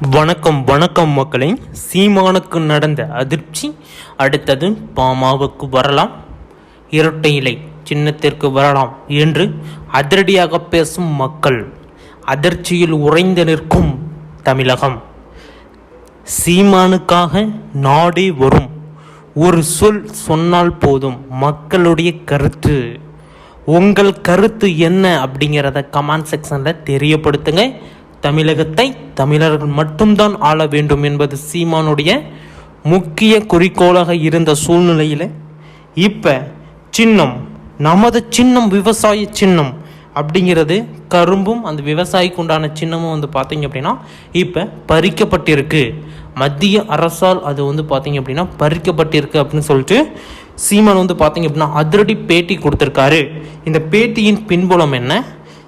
வணக்கம் வணக்கம் மக்களே. சீமானுக்கு நடந்த அதிர்ச்சி அடுத்தது பாமாவுக்கு வரலாம், இரட்டை இலை சின்னத்திற்கு வரலாம் என்று அதிரடியாக பேசும் மக்கள். அதிர்ச்சியில் உறைந்து நிற்கும் தமிழகம். சீமானுக்காக நாடே வரும். ஒரு சொல் சொன்னால் போதும். மக்களுடைய கருத்து, உங்கள் கருத்து என்ன அப்படிங்கிறத கமெண்ட் செக்ஷனில் தெரியப்படுத்துங்க. தமிழகத்தை தமிழர்கள் மட்டும்தான் ஆள வேண்டும் என்பது சீமானுடைய முக்கிய குறிக்கோளாக இருந்த சூழ்நிலையில் இப்போ சின்னம், நமது சின்னம் விவசாய சின்னம் அப்படிங்கிறது, கரும்பும் அந்த விவசாயிக்கு உண்டான சின்னமும் பார்த்தீங்க அப்படின்னா இப்போ பறிக்கப்பட்டிருக்கு. மத்திய அரசால் அது பார்த்தீங்க அப்படின்னா பறிக்கப்பட்டிருக்கு அப்படின்னு சொல்லிட்டு சீமான் பார்த்தீங்க அப்படின்னா அதிரடி பேட்டி கொடுத்துருக்காரு. இந்த பேட்டியின் பின்புலம் என்ன,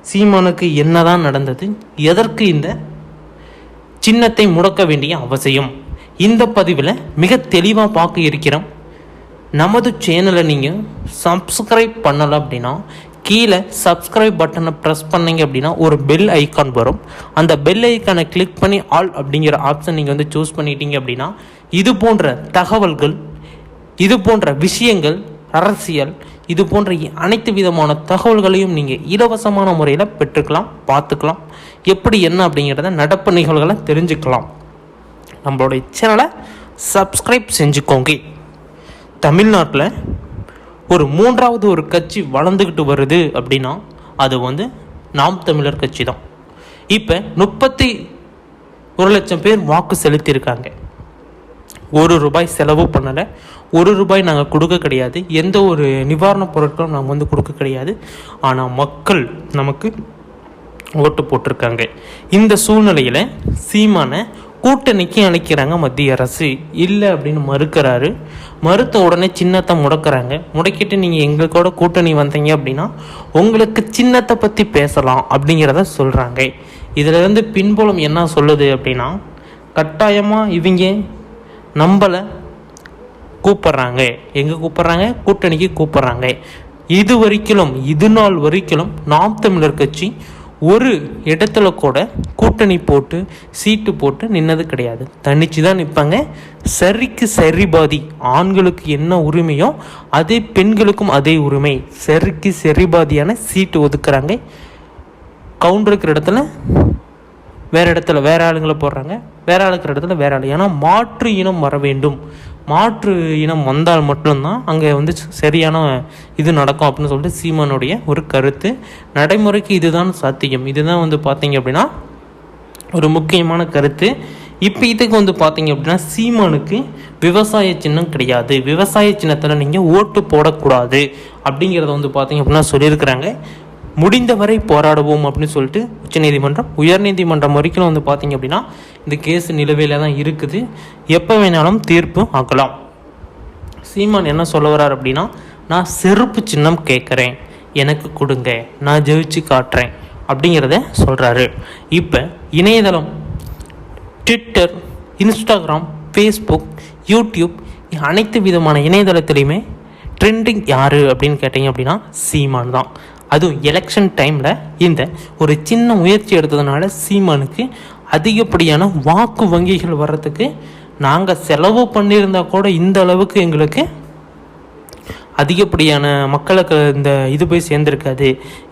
சீமானுக்கு என்னதான் நடந்தது, எதற்கு இந்த சின்னத்தை முடக்க வேண்டிய அவசியம், இந்த பதிவில் மிக தெளிவாக பார்க்க இருக்கிறோம். நமது சேனலை நீங்கள் சப்ஸ்கிரைப் பண்ணலை அப்படின்னா கீழே சப்ஸ்கிரைப் பட்டனை ப்ரெஸ் பண்ணிங்க அப்படின்னா ஒரு பெல் ஐக்கான் வரும். அந்த பெல் ஐக்கானை கிளிக் பண்ணி ஆல் அப்படிங்கிற ஆப்ஷன் நீங்கள் சூஸ் பண்ணிட்டீங்க அப்படின்னா இது போன்ற தகவல்கள், இது போன்ற விஷயங்கள், அரசியல், இது போன்ற அனைத்து விதமான தகவல்களையும் நீங்கள் இலவசமான முறையில் பெற்றுக்கலாம், பார்த்துக்கலாம். எப்படி என்ன அப்படிங்கிறத நடப்பு நிகழ்வுகளை தெரிஞ்சுக்கலாம். நம்மளுடைய சேனலை சப்ஸ்கிரைப் செஞ்சுக்கோங்க. தமிழ்நாட்டில் ஒரு மூன்றாவது ஒரு கட்சி வளர்ந்துக்கிட்டு வருது அப்படின்னா அது நாம் தமிழர் கட்சி தான். இப்போ 31 லட்சம் பேர் வாக்கு செலுத்தியிருக்காங்க. ₹1 செலவு பண்ணலை, ₹1 நாங்கள் கொடுக்க கிடையாது, எந்த ஒரு நிவாரணப் பொருட்களும் நாங்கள் கொடுக்க கிடையாது. ஆனால் மக்கள் நமக்கு ஓட்டு போட்டிருக்காங்க. இந்த சூழ்நிலையில் சீமானை கூட்டணிக்கு அழைக்கிறாங்க மத்திய அரசு. இல்லை அப்படின்னு மறுக்கிறாரு. மறுத்த உடனே சின்னத்தை முடக்கிறாங்க. முடக்கிட்டு நீங்கள் எங்கள் கூட கூட்டணி வந்தீங்க அப்படின்னா உங்களுக்கு சின்னத்தை பற்றி பேசலாம் அப்படிங்கிறத சொல்கிறாங்க. இதில் பின்புலம் என்ன சொல்லுது அப்படின்னா, கட்டாயமாக இவங்க நம்மளை கூப்பிட்றாங்க. எங்கே கூப்பிட்றாங்க? கூட்டணிக்கு கூப்பிட்றாங்க. இது நாள் வரைக்கும் நாம் தமிழர் கட்சி ஒரு இடத்துல கூட கூட்டணி போட்டு சீட்டு போட்டு நின்னது கிடையாது. தனிச்சு தான் நிற்பாங்க. சரிக்கு சரிபாதி. ஆண்களுக்கு என்ன உரிமையோ அதே பெண்களுக்கும் அதே உரிமை. சரிக்கு சரிபாதியான சீட்டு ஒதுக்குறாங்க. கவுண்டர் இருக்கிற இடத்துல வேற ஆளுங்களை போடுறாங்க, வேற ஆளுக்கிற இடத்துல வேற ஆளு. ஏன்னா மாற்று இனம் வர வேண்டும். மாற்று இனம் வந்தால் மட்டும்தான் அங்கே சரியான இது நடக்கும் அப்படின்னு சொல்லிட்டு சீமானுடைய ஒரு கருத்து. நடைமுறைக்கு இதுதான் சாத்தியம். இதுதான் பார்த்தீங்க அப்படின்னா ஒரு முக்கியமான கருத்து. இப்போ இதுக்கு பார்த்தீங்க அப்படின்னா சீமானுக்கு விவசாய சின்னம் கிடையாது, விவசாய சின்னத்தில் நீங்கள் ஓட்டு போடக்கூடாது அப்படிங்கிறத பார்த்தீங்க அப்படின்னா சொல்லியிருக்கிறாங்க. முடிந்தவரை போராடுவோம் அப்படின்னு சொல்லிட்டு உச்சநீதிமன்றம், உயர்நீதிமன்றம் வரைக்கும் பார்த்தீங்க அப்படின்னா இந்த கேஸ் நிலுவையில் தான் இருக்குது. எப்போ வேணாலும் தீர்ப்பு ஆக்கலாம். சீமான் என்ன சொல்ல வர்றார் அப்படின்னா, நான் செருப்பு சின்னம் கேட்குறேன், எனக்கு கொடுங்க, நான் ஜெயிச்சு காட்டுறேன் அப்படிங்கிறத சொல்கிறாரு. இப்போ இணையதளம், ட்விட்டர், இன்ஸ்டாகிராம், ஃபேஸ்புக், யூடியூப் அனைத்து விதமான இணையதளத்துலேயுமே ட்ரெண்டிங் யார் அப்படின்னு கேட்டிங்க அப்படின்னா சீமான் தான். அதுவும் எலெக்ஷன் டைமில் இந்த ஒரு சின்ன முயற்சி எடுத்ததுனால சீமானுக்கு அதிகப்படியான வாக்கு வங்கிகள் வர்றதுக்கு, நாங்கள் செலவு பண்ணியிருந்தால் கூட இந்த அளவுக்கு எங்களுக்கு அதிகப்படியான மக்களுக்கு இந்த இது போய் சேர்ந்துருக்காது.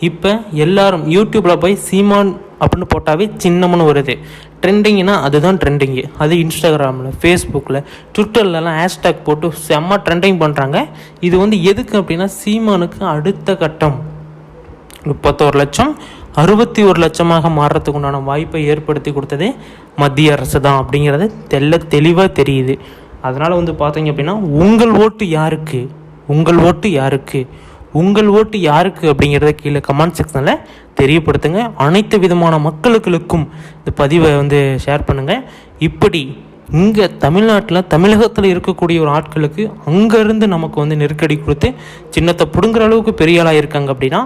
இப்போ எல்லாரும் யூடியூப்பில் போய் சீமான் அப்படின்னு போட்டாவே சின்னம்னு வருது. ட்ரெண்டிங்னா அதுதான் ட்ரெண்டிங்கு. அது இன்ஸ்டாகிராமில், ஃபேஸ்புக்கில், ட்விட்டர்லலாம் ஹேஷ்டேக் போட்டு செம்ம ட்ரெண்டிங் பண்ணுறாங்க. இது எதுக்கு அப்படின்னா சீமானுக்கு அடுத்த கட்டம் 31 லட்சம் 61 லட்சமாக மாறுறதுக்கு உண்டான வாய்ப்பை ஏற்படுத்தி கொடுத்ததே மத்திய அரசு தான் அப்படிங்கிறது தெளிவாக தெரியுது. அதனால் பார்த்தீங்க அப்படின்னா உங்கள் ஓட்டு யாருக்கு, உங்கள் ஓட்டு யாருக்கு, உங்கள் ஓட்டு யாருக்கு அப்படிங்கிறத கீழே கமெண்ட் செக்ஷனில் தெரியப்படுத்துங்க. அனைத்து விதமான மக்களுக்கும் இந்த பதிவை ஷேர் பண்ணுங்கள். இப்படி இங்கே தமிழகத்தில் இருக்கக்கூடிய ஒரு ஆட்களுக்கு அங்கேருந்து நமக்கு நெருக்கடி கொடுத்து சின்னத்தை பிடுங்குற அளவுக்கு பெரிய ஆளாக இருக்காங்க அப்படின்னா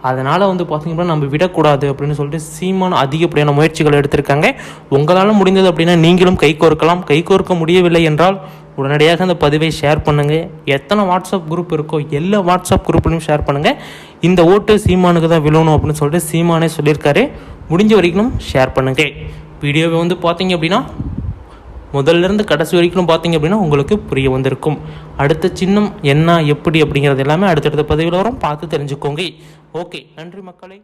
அதனால் பார்த்தீங்கன்னா நம்ம விடக்கூடாது அப்படின்னு சொல்லிட்டு சீமான் அதிகப்படியான முயற்சிகள் எடுத்திருக்காங்க. உங்களால் முடிந்தது அப்படின்னா நீங்களும் கைகோர்க்கலாம். கைகோர்க்க முடியவில்லை என்றால் உடனடியாக அந்த பதிவை ஷேர் பண்ணுங்கள். எத்தனை வாட்ஸ்அப் குரூப் இருக்கோ எல்லா வாட்ஸ்அப் குரூப்லையும் ஷேர் பண்ணுங்கள். இந்த ஓட்டு சீமானுக்கு தான் விழணும் அப்படின்னு சொல்லிட்டு சீமானே சொல்லியிருக்காரு. முடிஞ்ச வரைக்கும் ஷேர் பண்ணுங்கள். வீடியோவை வந்து பார்த்தீங்க அப்படின்னா முதல்லேருந்து கடைசி வரைக்கும் பார்த்தீங்க அப்படின்னா உங்களுக்கு புரிய வந்திருக்கும். அடுத்த சின்னம் என்ன எப்படி அப்படிங்கிறது எல்லாமே அடுத்தடுத்த பதிவில் வரும், பார்த்து தெரிஞ்சுக்கோங்க. ஓகே, நன்றி மக்களே.